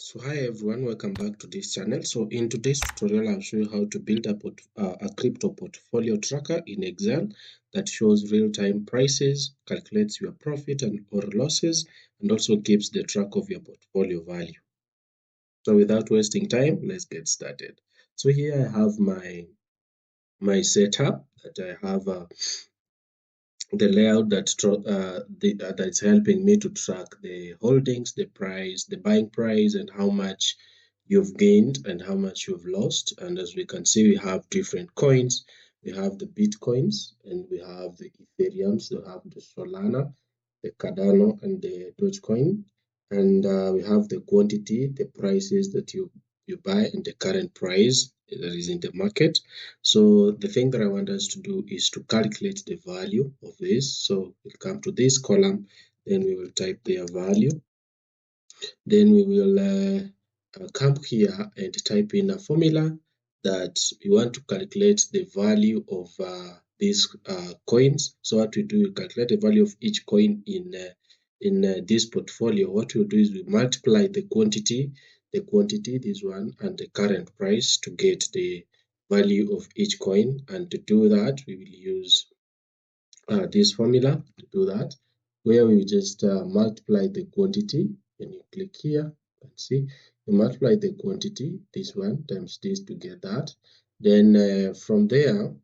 So hi everyone, welcome back to this channel. So in today's tutorial, I'll show you how to build a crypto portfolio tracker in Excel that shows real-time prices, calculates your profit and or losses, and also keeps the track of your portfolio value. So without wasting time, let's get started. So here I have my setup that I have the layout that's helping me to track the holdings, the price, the buying price, and how much you've gained and how much you've lost. And as we can see, we have different coins. We have the Bitcoins and we have the Ethereums, we have the Solana, the Cardano, and the Dogecoin. And we have the quantity, the prices that you buy, and the current price that is in the market. So the thing that I want us to do is to calculate the value of this. So we'll come to this column, then we will type their value. Then we will come here and type in a formula that we want to calculate the value of these coins. So what we do, we calculate the value of each coin in this portfolio. What we'll do is we multiply the quantity, this one, and the current price to get the value of each coin. And to do that, we will use this formula to do that, where we just multiply the quantity. And you click here and see, you multiply the quantity, this one times this to get that. Then from there,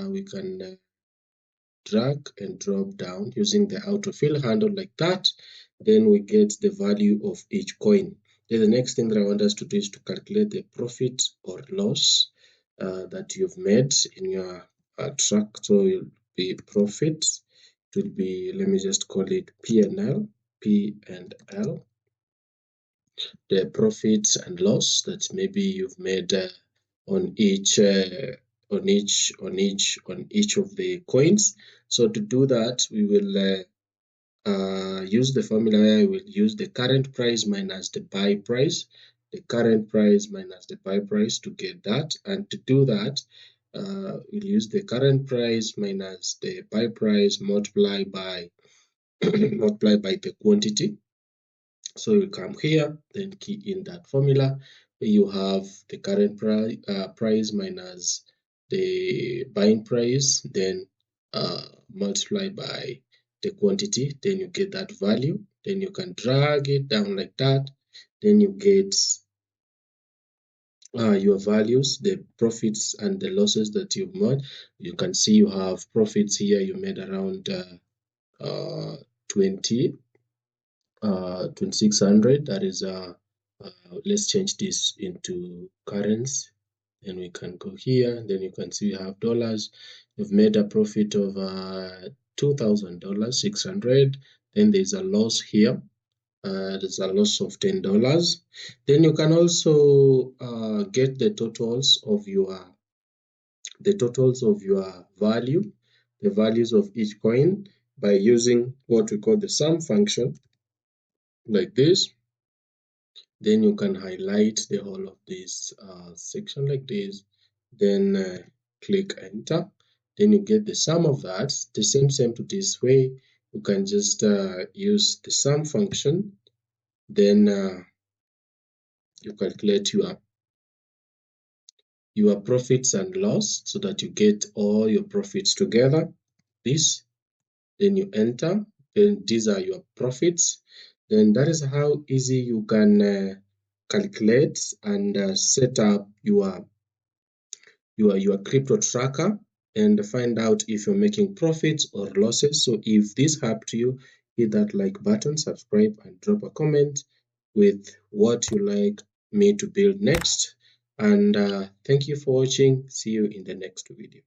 we can drag and drop down using the autofill handle like that. Then we get the value of each coin. Then the next thing that I want us to do is to calculate the profit or loss that you've made in your track. So you'll be profit. It will be, let me just call it P&L, P&L. The profits and loss that maybe you've made on each of the coins. So to do that, we will use the formula where I will use the current price minus the buy price, the current price minus the buy price to get that. And to do that, we'll use the current price minus the buy price multiply by the quantity. So you come here, then key in that formula where you have the current price minus the buying price, then multiply by the quantity, then you get that value. Then you can drag it down like that, then you get your values, the profits and the losses that you've made. You can see you have profits here, you made around 2600. That is let's change this into currency, and we can go here. Then you can see we have dollars. You've made a profit of $2,000, 600. Then there's a loss here. There's a loss of $10. Then you can also get the totals of your value, the values of each coin, by using what we call the sum function, like this. Then you can highlight the whole of this section like this, then click enter. Then you get the sum of that. The same to this way, you can just use the sum function, then you calculate your profits and loss so that you get all your profits together, this, then you enter, then these are your profits. Then that is how easy you can calculate and set up your crypto tracker and find out if you're making profits or losses. So if this helped you, hit that like button, subscribe, and drop a comment with what you like me to build next. And thank you for watching. See you in the next video.